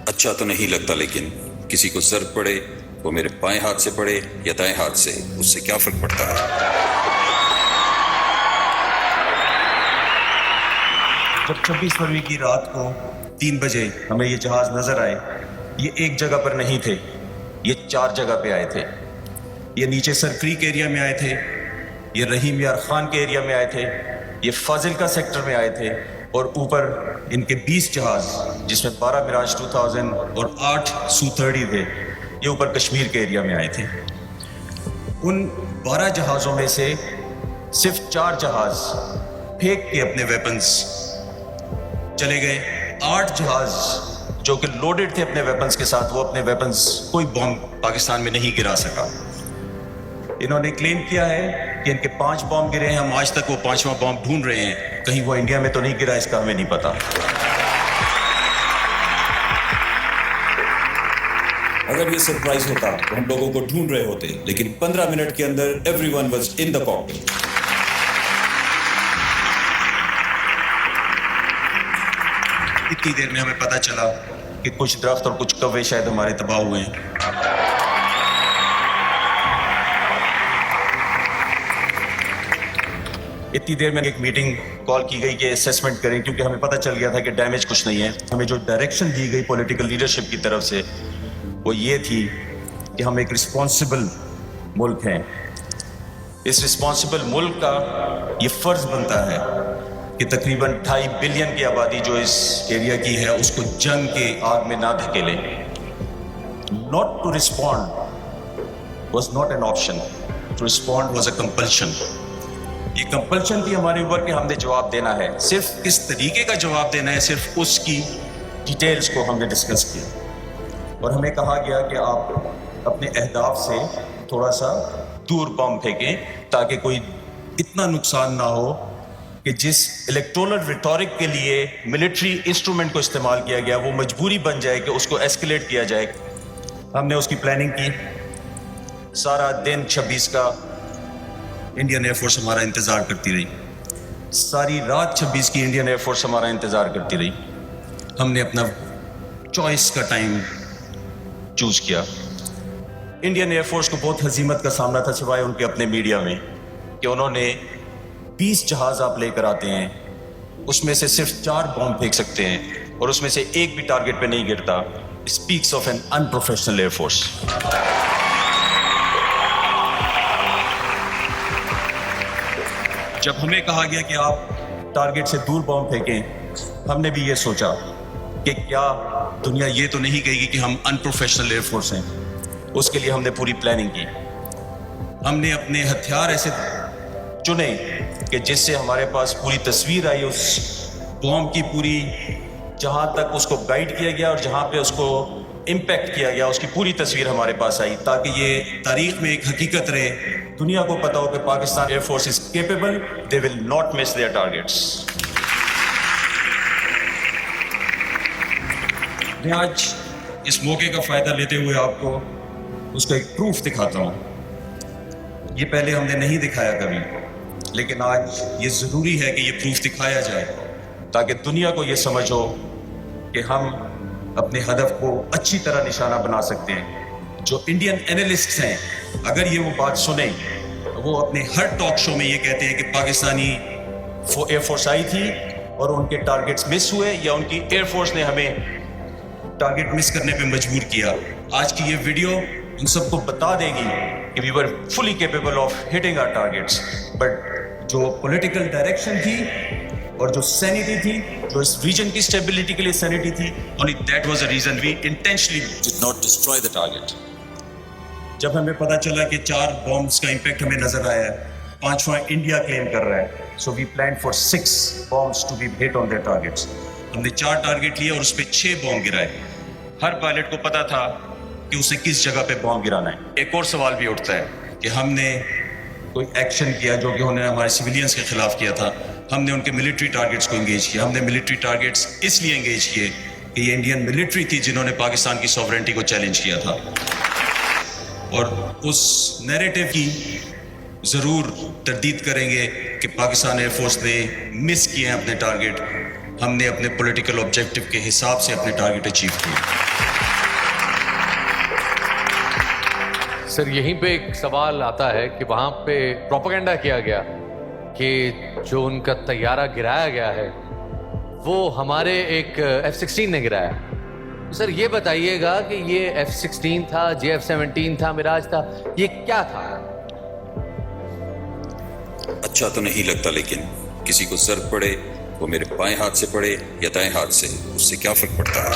اچھا تو نہیں لگتا، لیکن کسی کو ضرب پڑے وہ میرے بائیں ہاتھ سے پڑے یا دائیں ہاتھ سے، اس سے کیا فرق پڑتا ہے؟ جب 26 فروری کی رات کو 3 بجے ہمیں یہ جہاز نظر آئے، یہ ایک جگہ پر نہیں تھے، یہ 4 جگہ پہ آئے تھے۔ یہ نیچے سر کریک ایریا میں آئے تھے، یہ رحیم یار خان کے ایریا میں آئے تھے، یہ فاضلکا سیکٹر میں آئے تھے، اور اوپر ان کے 20 جہاز جس میں 12 میراج 2000 اور 8 سو-30 تھے، یہ اوپر کشمیر کے ایریا میں آئے تھے۔ ان 12 جہازوں میں سے صرف 4 جہاز پھینک کے اپنے ویپنز چلے گئے۔ 8 جہاز جو کہ لوڈڈ تھے اپنے ویپنز کے ساتھ، وہ اپنے ویپنز کوئی بم پاکستان میں نہیں گرا سکا۔ انہوں نے کلیم کیا ہے کہ ان کے 5 بم گرے ہیں، ہم آج تک وہ 5واں بم ڈھونڈ رہے ہیں، کہیں وہ انڈیا میں تو نہیں گرا، اس کا ہمیں نہیں پتا۔ اگر یہ سرپرائز ہوتا تو ہم لوگوں کو ڈھونڈ رہے ہوتے، لیکن 15 منٹ کے اندر everyone was in the cockpit. اتنی دیر میں ہمیں پتا چلا کہ کچھ درخت اور کچھ کوے شاید ہمارے تباہ ہوئے ہیں۔ اتنی دیر میں ایک میٹنگ کال کی گئی کہ اسیسمنٹ کریں، کیونکہ ہمیں پتہ چل گیا تھا کہ ڈیمیج کچھ نہیں ہے۔ ہمیں جو ڈائریکشن دی گئی پولیٹیکل لیڈرشپ کی طرف سے وہ یہ تھی کہ ہم ایک رسپانسبل ملک ہیں۔ اس رسپانسبل ملک کا یہ فرض بنتا ہے کہ تقریباً 2.5 بلین کی آبادی جو اس ایریا کی ہے، اس کو جنگ کے آگ میں نہ دھکیلے۔ Not to respond was not an option. To respond was a compulsion. یہ کمپلشن تھی ہمارے اوپر کہ ہم نے جواب دینا ہے۔ صرف کس طریقے کا جواب دینا ہے، صرف اس کی ڈیٹیلز کو ہم نے ڈسکس کیا، اور ہمیں کہا گیا کہ آپ اپنے اہداف سے تھوڑا سا دور بم پھینکیں تاکہ کوئی اتنا نقصان نہ ہو کہ جس الیکٹورل ریٹورک کے لیے ملٹری انسٹرومنٹ کو استعمال کیا گیا وہ مجبوری بن جائے کہ اس کو ایسکیلیٹ کیا جائے۔ ہم نے اس کی پلاننگ کی۔ سارا دن 26 کا انڈین ایئر فورس ہمارا انتظار کرتی رہی، ساری رات 26 کی انڈین ایئر فورس ہمارا انتظار کرتی رہی۔ ہم نے اپنا چوائس کا ٹائم چوز کیا۔ انڈین ایئر فورس کو بہت ہزیمت کا سامنا تھا، سوائے ان کے اپنے میڈیا میں، کہ انہوں نے 20 جہاز آپ لے کر آتے ہیں، اس میں سے صرف 4 بم پھینک سکتے ہیں، اور اس میں سے ایک بھی ٹارگٹ پہ نہیں گرتا۔ Speaks of an unprofessional air force. جب ہمیں کہا گیا کہ آپ ٹارگٹ سے دور بم پھینکیں، ہم نے بھی یہ سوچا کہ کیا دنیا یہ تو نہیں کہے گی کہ ہم انپروفیشنل ایئر فورس ہیں۔ اس کے لیے ہم نے پوری پلاننگ کی۔ ہم نے اپنے ہتھیار ایسے چنے کہ جس سے ہمارے پاس پوری تصویر آئی اس بم کی، پوری جہاں تک اس کو گائیڈ کیا گیا اور جہاں پہ اس کو امپیکٹ کیا گیا اس کی پوری تصویر ہمارے پاس آئی، تاکہ یہ تاریخ میں ایک حقیقت رہے، دنیا کو پتا ہو کہ Pakistan Air Force is capable, they will not miss their targets. میں آج اس موقع کا فائدہ لیتے ہوئے آپ کو اس کا ایک پروف دکھاتا ہوں۔ یہ پہلے ہم نے نہیں دکھایا کبھی، لیکن آج یہ ضروری ہے کہ یہ پروف دکھایا جائے تاکہ دنیا کو یہ سمجھ ہو کہ ہم اپنے ہدف کو اچھی طرح نشانہ بنا سکتے ہیں۔ جو انڈین اینالسٹس ہیں، اگر یہ وہ بات سنیں، وہ اپنے ہر ٹاک شو میں یہ کہتے ہیں کہ پاکستانی ایئر فورس آئی تھی اور ان کے ٹارگٹس مس ہوئے، یا ان کی ایئر فورس نے ہمیں ٹارگٹ مس کرنے پہ مجبور کیا۔ آج کی یہ ویڈیو ان سب کو بتا دے گی کہ we were fully capable of hitting our targets, but جو پولیٹیکل ڈائریکشن تھی اور جو سینیٹی تھی، جو اس ریجن کی اسٹیبلٹی کے لیے سینیٹی تھی، only that was the reason we intentionally did not destroy the target۔ جب ہمیں پتا چلا کہ 4 بمز کا امپیکٹ ہمیں نظر آیا ہے، 5واں انڈیا کلیم کر رہا ہے، so we planned for 6 bombs to be hit on their targets۔ ہم نے 4 ٹارگٹ لیے اور اس پہ 6 بم گرائے۔ ہر پائلٹ کو پتا تھا کہ اسے کس جگہ پہ بم گرانا ہے۔ ایک اور سوال بھی اٹھتا ہے کہ ہم نے کوئی ایکشن کیا جو کہ انہوں نے ہمارے سویلینز کے خلاف کیا تھا، ہم نے ان کے ملٹری ٹارگٹس کو انگیج کیا۔ ہم نے ملٹری ٹارگٹس اس لیے انگیج کیے کہ یہ انڈین ملٹری تھی جنہوں نے پاکستان کی سوورنٹی کو چیلنج کیا تھا، اور اس نیریٹو کی ضرور تردید کریں گے کہ پاکستان ایئر فورس نے مس کیے ہیں اپنے ٹارگٹ، ہم نے اپنے پولیٹیکل آبجیکٹو کے حساب سے اپنے ٹارگٹ اچیو کیے۔ सर यहीं पे एक सवाल आता है कि वहाँ पे प्रोपेगेंडा किया गया कि जो उनका तैयारा गिराया गया है वो हमारे एक F-16 ने गिराया। तो सर ये बताइएगा कि ये F-16 था, JF-17 था, मिराज था, ये क्या था? अच्छा तो नहीं लगता, लेकिन किसी को जर्ब पड़े वो मेरे बाएं हाथ से पड़े या दाएं हाथ से, उससे क्या फर्क पड़ता है?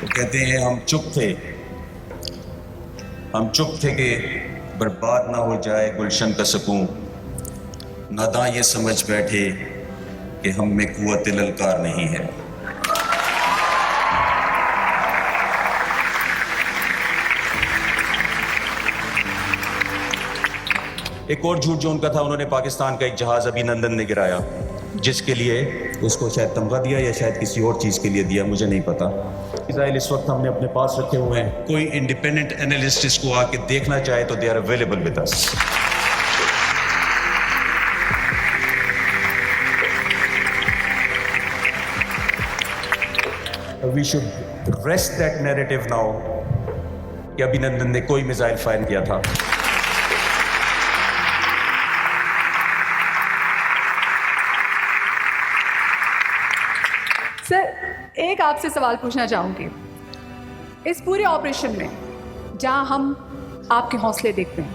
तो कहते हैं हम चुप थे कि बर्बाद ना हो जाए गुलशन का सुकून, नादां ये समझ बैठे कि हम में कुव्वत ललकार नहीं है। एक और झूठ जो उनका था, उन्होंने पाकिस्तान का एक जहाज अभिनंदन ने गिराया, जिसके लिए उसको शायद तमगा दिया या शायद किसी और चीज़ के लिए दिया, मुझे नहीं पता। इज़राइल इस वक्त हमने अपने पास रखे हुए हैं, कोई इंडिपेंडेंट एनालिस्ट इसको आके देखना चाहे तो they are available with us. We should rest that narrative now कि अभिनंदन ने कोई मिसाइल फायर किया था। सर एक आपसे सवाल पूछना चाहूँगी, इस पूरे ऑपरेशन में जहाँ हम आपके हौसले देखते हैं,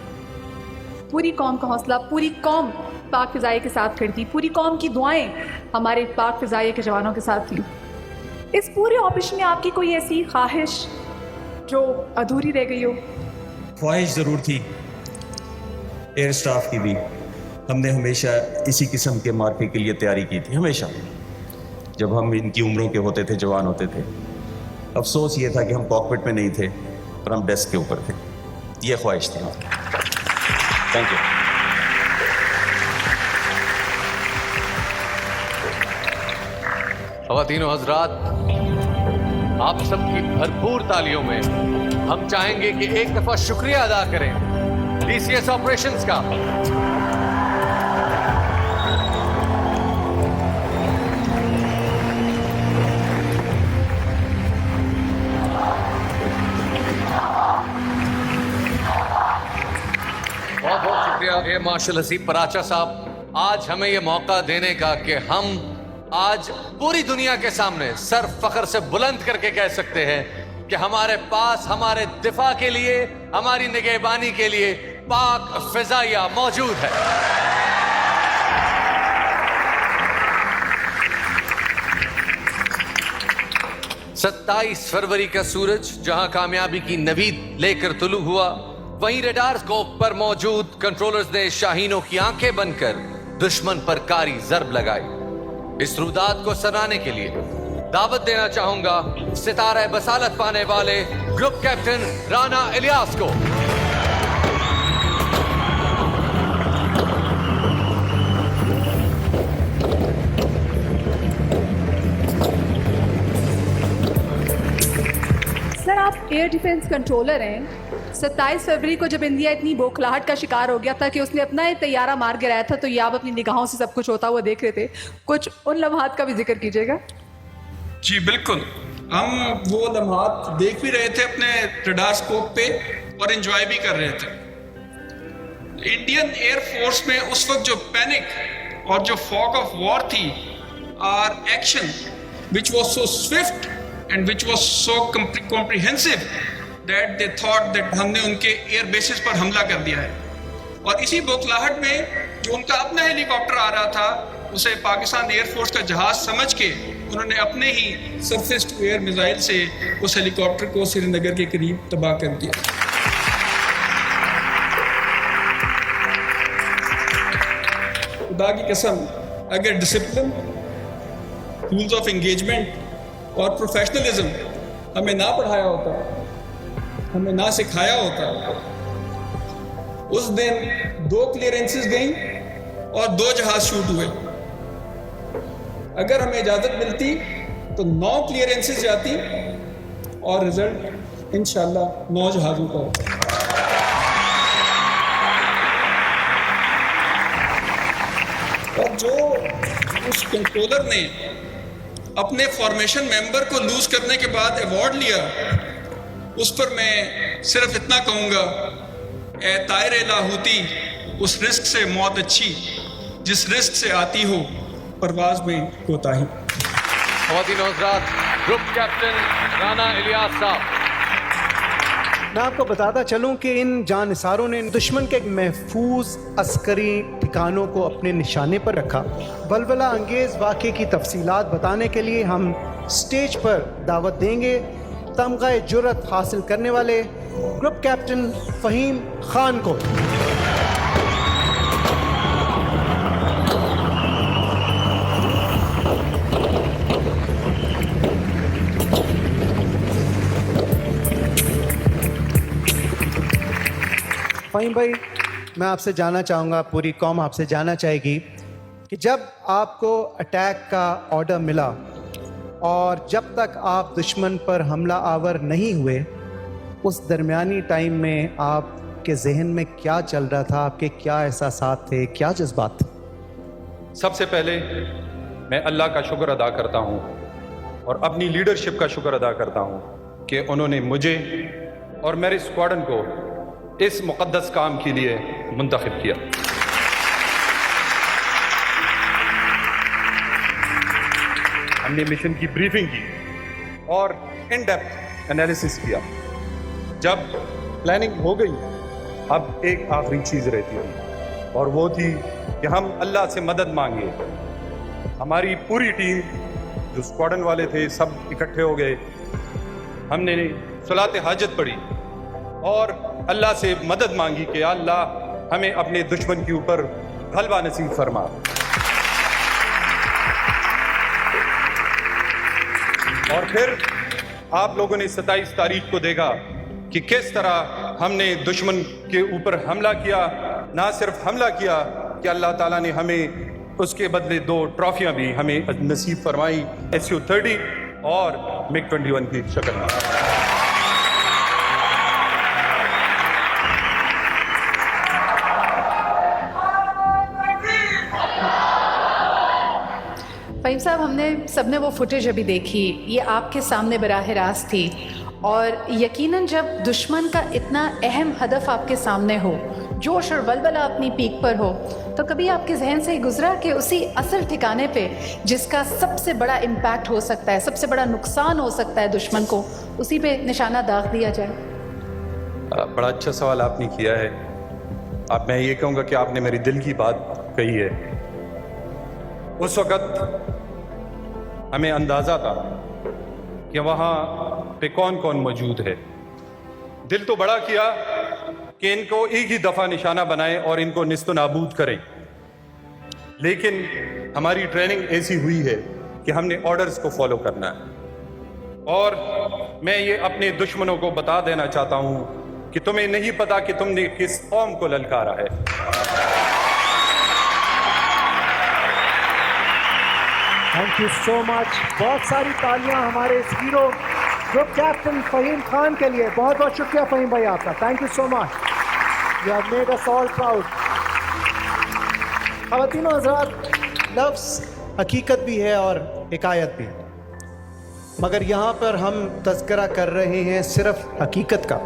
पूरी कौम का हौसला, पूरी कौम पाक फ़िज़ाइया के साथ खड़ी थी, पूरी कौम की दुआएं हमारे पाक फ़िज़ाइया के जवानों के साथ थी। इस पूरे ऑपरेशन में आपकी कोई ऐसी ख्वाहिश जो अधूरी रह गई हो? ख्वाहिश ज़रूर थी एयर स्टाफ की भी। हमने हमेशा इसी किस्म के मार्के के लिए तैयारी की थी, हमेशा जब हम इनकी उम्रों के होते थे, जवान होते थे। अफसोस ये था कि हम कॉकपिट में नहीं थे और हम डेस्क के ऊपर थे। ये ख्वाहिश थी। Thank you. ख़वातीन और हज़रात, आप सबकी भरपूर तालियों में हम चाहेंगे कि एक दफ़ा शुक्रिया अदा करें DCS ऑपरेशंस का। बहुत बहुत शुक्रिया एयर मार्शल हसीब पराचा साहब, आज हमें ये मौका देने का कि हम आज पूरी दुनिया के सामने सर फख्र से बुलंद करके कह सकते हैं कि हमारे पास हमारे दिफा के लिए, हमारी निगहबानी के लिए पाक फ़िज़ाइया मौजूद है। सत्ताईस फरवरी का सूरज जहां कामयाबी की नवीद लेकर तुलू हुआ, वहीं रडार स्कोप पर मौजूद कंट्रोलर्स ने शाहीनों की आंखें बनकर दुश्मन पर कारी जर्ब लगाई। इस रुदात को सराहने के लिए दावत देना चाहूंगा सितारा बसालत पाने वाले ग्रुप कैप्टन राना इलियास को। सर आप एयर डिफेंस कंट्रोलर हैं। 27 फरवरी को जब इंडिया इतनी बौखलाहट का शिकार हो गया था कि उसने अपना एक तैयारा मार गिराया था, तो ये आप अपनी निगाहों से सब कुछ होता हुआ देख रहे थे, कुछ उन लम्हात का भी जिक्र कीजिएगा। जी बिल्कुल, हम वो लम्हात देख भी रहे थे अपने रडार स्कोप पे और एंजॉय भी कर रहे थे। इंडियन एयर फोर्स में उस वक्त जो पैनिक और जो फॉग ऑफ वॉर थी, our action which was so swift and which was so comprehensive that they thought that हमने उनके एयर बेसिस पर हमला कर दिया है। और इसी बौखलाहट में जो उनका अपना हेलीकॉप्टर आ रहा था, उसे पाकिस्तान एयरफोर्स का जहाज समझ के उन्होंने अपने ही सरफेस टू एयर मिसाइल से उस हेलीकॉप्टर को श्रीनगर के करीब तबाह कर दिया। खुदा की कसम, अगर डिसिप्लिन, रूल्स ऑफ एंगेजमेंट और प्रोफेशनलिज्म हमें ना पढ़ाया होता, हमें ना सिखाया होता, उस दिन 2 क्लियरेंसेस गई और 2 जहाज शूट हुए। अगर हमें इजाज़त मिलती तो 9 क्लियरेंसेस जाती और रिजल्ट इंशाल्लाह 9 जहाज़ों का होता। और जो उस कंट्रोलर ने अपने फॉर्मेशन मेंबर को लूज करने के बाद अवार्ड लिया, उस पर मैं सिर्फ इतना कहूँगा, ए तायर लाहूती, उस रिस्क से मौत अच्छी जिस रिस्क से आती हो परवाज में कोताही। ख्वातीन और हज़रात, ग्रुप कैप्टन राना इलियास साहब। मैं आपको बताता चलूं कि इन जानिसारों ने दुश्मन के एक महफूज अस्करी ठिकानों को अपने निशाने पर रखा। बलबला अंगेज़ वाक़े की तफसीलात बताने के लिए हम स्टेज पर दावत देंगे तमगा जुर्रत हासिल करने वाले ग्रुप कैप्टन फ़हीम खान को। फ़हीम भाई, मैं आपसे जानना चाहूँगा, पूरी कौम आपसे जानना चाहेगी कि जब आपको अटैक का ऑर्डर मिला और जब तक आप दुश्मन पर हमला आवर नहीं हुए, उस दरमियानी टाइम में आपके जहन में क्या चल रहा था, आपके क्या एहसासात थे, क्या जज्बात थे? सबसे पहले मैं अल्लाह का शुक्र अदा करता हूँ और अपनी लीडरशिप का शुक्र अदा करता हूँ कि उन्होंने मुझे और मेरे स्क्वाडन को इस मुक़द्दस काम के लिए मुंतखब किया। हमने मिशन की ब्रीफिंग की और इन डेप्थ एनालिसिस किया। जब प्लानिंग हो गई, अब एक आखिरी चीज़ रहती है और वो थी कि हम अल्लाह से मदद मांगे। हमारी पूरी टीम जो स्क्वाडन वाले थे सब इकट्ठे हो गए, हमने सलात हाजत पढ़ी और अल्लाह से मदद मांगी कि अल्लाह हमें अपने दुश्मन के ऊपर गलबा नसीब फरमा। और फिर आप लोगों ने 27 तारीख को देखा कि किस तरह हमने दुश्मन के ऊपर हमला किया। ना सिर्फ हमला किया कि अल्लाह ताला ने हमें उसके बदले 2 ट्रॉफियां भी हमें नसीब फरमाई, SU-30 और MiG-21 की शक्ल में। फ़हीम साहब, हमने सबने वो फुटेज अभी देखी, ये आपके सामने बराह रास्त थी और यकीनन जब दुश्मन का इतना अहम हदफ आपके सामने हो, जोश और बलबला अपनी पीक पर हो, तो कभी आपके जहन से ही गुजरा कि उसी असल ठिकाने पे जिसका सबसे बड़ा इम्पैक्ट हो सकता है, सबसे बड़ा नुकसान हो सकता है दुश्मन को, उसी पे निशाना दाग दिया जाए? बड़ा अच्छा सवाल आपने किया है। अब मैं ये कहूँगा कि आपने मेरी दिल की बात कही है। उस वक़्त हमें अंदाज़ा था कि वहाँ पे कौन कौन मौजूद है। दिल तो बड़ा किया कि इनको एक ही दफ़ा निशाना बनाएं और इनको निस्तो नाबूद करें, लेकिन हमारी ट्रेनिंग ऐसी हुई है कि हमने ऑर्डर्स को फॉलो करना है। और मैं ये अपने दुश्मनों को बता देना चाहता हूँ कि तुम्हें नहीं पता कि तुमने किस कौम को ललकारा है। Thank you so much. बहुत सारी तालियां हमारे इस hero group captain Fahim Khan के लिए। बहुत बहुत शुक्रिया फ़हीम भाई आपका, thank you so much, you have made us all proud. ख़वातीन और हज़रात, लफ्ज़ हकीकत भी है और हिकायत भी, मगर यहाँ पर हम तज़किरा कर रहे हैं सिर्फ हकीकत का,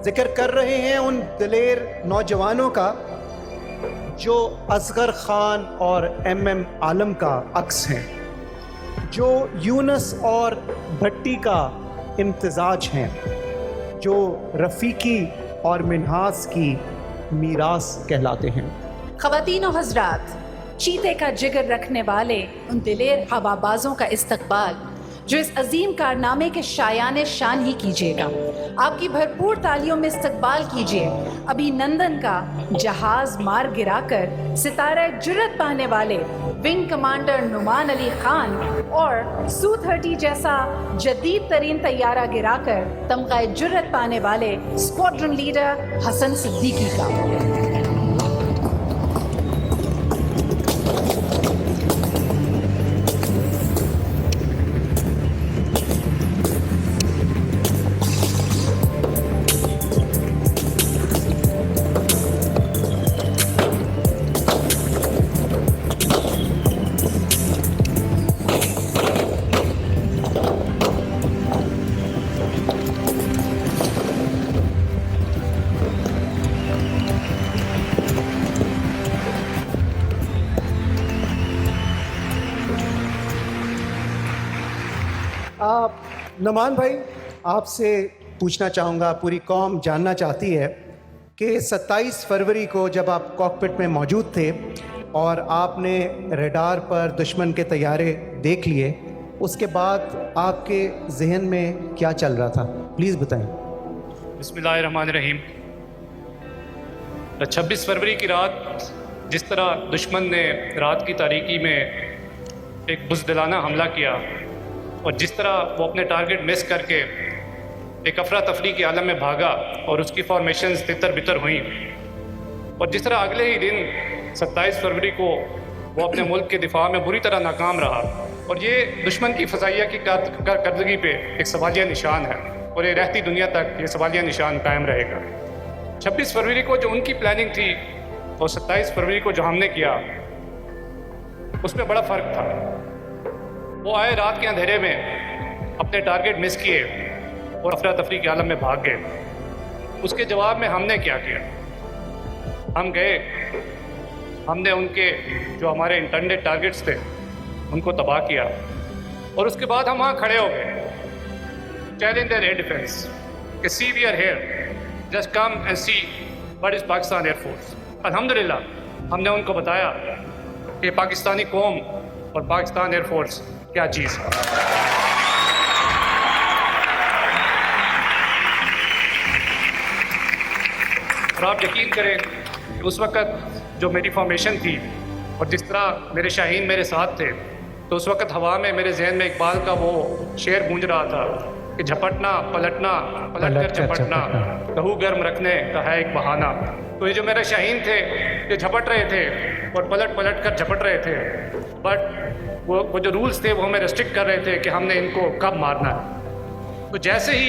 जिक्र कर रहे हैं उन दिलेर नौजवानों का जो असगर ख़ान और MM आलम का अक्स हैं, जो यूनस और भट्टी का इम्तिजाज हैं, जो रफ़ीकी और मिन्हास की मीरास कहलाते हैं। ख़वातीन और हज़रात, चीते का जिगर रखने वाले उन दिलेर हवाबाजों का इस्तकबाल जो इस अजीम कारनामे के शायाने शान ही कीजिएगा। आपकी भरपूर तालियों में इस्तकबाल कीजिए अभिनंदन का जहाज मार गिराकर सितारा जुर्रत पाने वाले विंग कमांडर नुमान अली खान और Su-30 जैसा जदीद तरीन तैयारा गिराकर तमगा जुर्रत पाने वाले स्क्वाड्रन लीडर हसन सिद्दीकी का। नमान भाई, आपसे पूछना चाहूँगा, पूरी कौम जानना चाहती है कि 27 फरवरी को जब आप कॉकपिट में मौजूद थे और आपने रडार पर दुश्मन के तैयारे देख लिए, उसके बाद आपके जहन में क्या चल रहा था, प्लीज़ बताएं। बिस्मिल्लाहिर्रहमानिर्रहीम। 26 फरवरी की रात जिस तरह दुश्मन ने रात की तारीकी में एक बुज़दिलाना हमला किया और जिस तरह वो अपने टारगेट मिस करके एक अफरा तफरी के आलम में भागा और उसकी फॉर्मेशंस तितर बितर हुई, और जिस तरह अगले ही दिन 27 फरवरी को वो अपने मुल्क के दिफा में बुरी तरह नाकाम रहा, और ये दुश्मन की फ़ज़ाइया की कारकर्दगी पे एक सवालिया निशान है और ये रहती दुनिया तक ये सवालिया निशान कायम रहेगा। 26 फरवरी को जो उनकी प्लानिंग थी और 27 फरवरी को जो हमने किया, उसमें बड़ा फ़र्क था। वो आए रात के अंधेरे में, अपने टारगेट मिस किए और अफरा तफरी के आलम में भाग गए। उसके जवाब में हमने क्या किया? हम गए, हमने उनके जो हमारे इंटेंडेड टारगेट्स थे उनको तबाह किया, और उसके बाद हम वहाँ खड़े हो गए, चैलेंज देयर एयर डिफेंस कि see we are here, just come and see what is Pakistan Air Force. अल्हम्दुलिल्लाह हमने उनको बताया कि पाकिस्तानी कौम और पाकिस्तान एयरफोर्स क्या चीज़ है। और आप यकीन करें कि उस वक़्त जो मेरी फॉर्मेशन थी और जिस तरह मेरे शाहीन मेरे साथ थे, तो उस वक़्त हवा में मेरे जहन में इकबाल का वो शेर गूंज रहा था कि झपटना पलटना, पलट कर झपटना, लहू गर्म रखने का है एक बहाना। तो ये जो मेरे शाहीन थे ये झपट रहे थे और पलट पलट कर झपट रहे थे, बट वो जो रूल्स थे वो हमें रेस्ट्रिक्ट कर रहे थे कि हमने इनको कब मारना है। तो जैसे ही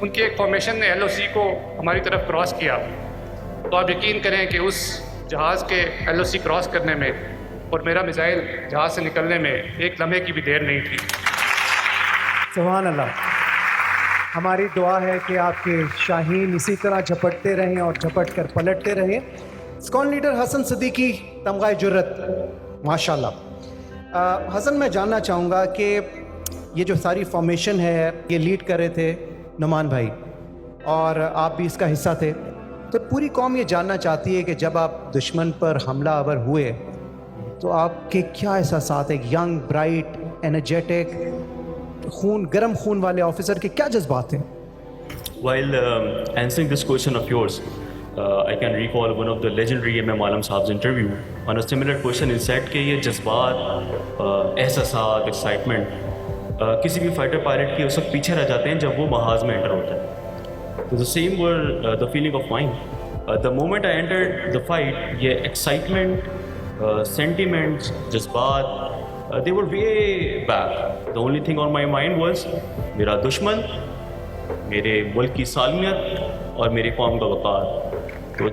उनकी एक फॉर्मेशन ने LOC को हमारी तरफ क्रॉस किया, तो आप यकीन करें कि उस जहाज़ के LOC क्रॉस करने में और मेरा मिसाइल जहाज़ से निकलने में एक लम्हे की भी देर नहीं थी। सुभान अल्लाह। हमारी दुआ है कि आपके शाहीन इसी तरह झपटते रहें और झपट कर पलटते रहें। स्कॉन लीडर हसन सिद्दीकी, तमगा जुर्रत, माशाल्लाह। हसन, मैं जानना चाहूँगा कि ये जो सारी फॉर्मेशन है ये लीड कर रहे थे नुमान भाई, और आप भी इसका हिस्सा थे, तो पूरी कौम ये जानना चाहती है कि जब आप दुश्मन पर हमला आवर हुए तो आपके क्या एहसासात, एक यंग ब्राइट एनर्जेटिक गर्म खून वाले ऑफिसर के क्या जज्बात हैं? While answering this question of yours, I can recall one of the legendary MM Alam Saab's interview on a similar question. He said कि ये जज्बात, एहसासात, एक्साइटमेंट किसी भी फाइटर पायलट के उस वक्त पीछे रह जाते हैं जब वो महाज में एंटर होता है। तो the same were the feeling of mine. The moment I entered the fight, ये excitement, sentiments, जज्बात, they were way back. The only thing on my mind was मेरा दुश्मन, मेरे मुल्क की सालमियत और मेरी कौम का वक़ार। तो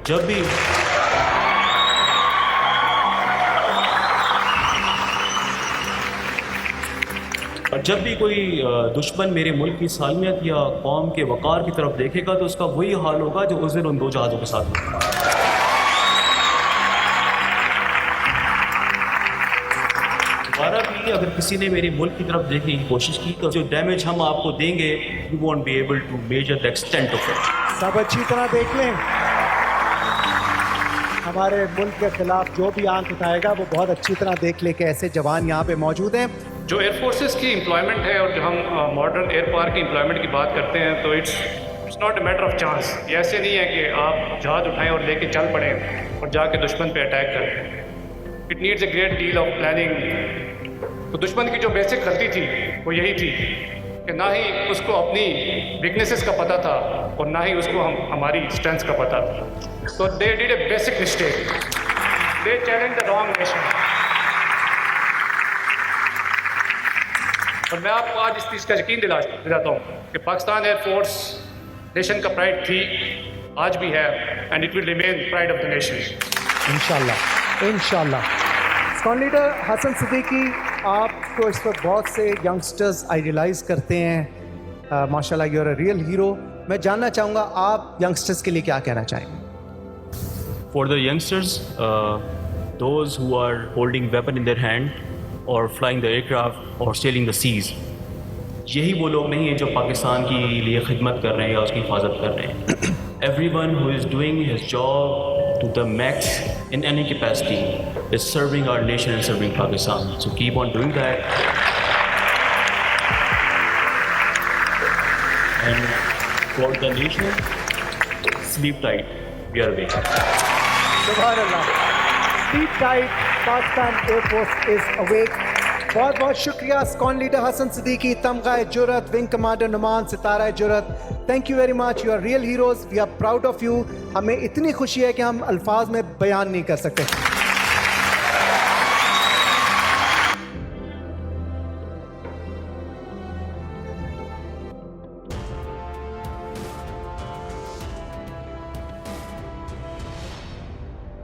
जब भी कोई दुश्मन मेरे मुल्क की सालमियत या कौम के वक़ार की तरफ देखेगा तो उसका वही हाल होगा जो उस दिन उन दो जहाज़ों के साथ हुआ। दोबारा भी अगर किसी ने मेरे मुल्क की तरफ देखने की कोशिश की तो जो डैमेज हम आपको देंगे, you won't be able to measure the extent of it. सब अच्छी तरह देख लें, हमारे मुल्क के खिलाफ जो भी आंख उठाएगा वो बहुत अच्छी तरह देख ले कि ऐसे जवान यहाँ पे मौजूद हैं। जो एयरफोर्सेस की एम्प्लॉयमेंट है और जो हम मॉडर्न एयर पावर की एम्प्लॉयमेंट की बात करते हैं, तो it's not a matter of chance. ये ऐसे नहीं है कि आप जहाज़ उठाएं और लेके चल पड़ें और जाके दुश्मन पे अटैक करें। It needs a great deal of planning. तो दुश्मन की जो बेसिक गलती थी वो यही थी कि ना ही उसको अपनी वीकनेसेस का पता था और ना ही उसको हमारी स्ट्रेंथ्स का पता था। तो they did a basic mistake, they challenge the wrong nation. और मैं आपको आज इस चीज़ का यकीन दिलाता हूँ कि पाकिस्तान एयरफोर्स नेशन का प्राइड थी, आज भी है, and it will remain pride of the nation. इंशाल्लाह इंशाल्लाह। स्कॉन लीडर हसन सिद्दीकी, आपको इस वक्त बहुत से यंगस्टर्स आइडियलाइज करते हैं, माशाल्लाह you are a real hero. मैं जानना चाहूँगा आप यंगस्टर्स के लिए क्या कहना चाहेंगे? For the youngsters, those who are holding weapon in their hand or flying the aircraft or sailing the seas, یہی وہ لوگ نہیں ہیں جو پاکستان کی لیے خدمت کر رہے ہیں یا اس کی حفاظت کر رہے ہیں. Everyone who is doing his job to the max in any capacity is serving our nation and serving Pakistan. So keep on doing that. And for the nation, sleep tight, we are awake. سبحان اللہ. Sleep tight, Pakistan Air Force is awake. بہت بہت شکریہ ISKCON leader حسن صدیقی, تمغہ جرأت, wing commander Nauman, Sitara Jurat. Thank you very much. You are real heroes. We are proud of you. ہمیں اتنی خوشی ہے کہ ہم الفاظ میں بیان نہیں کر سکتے.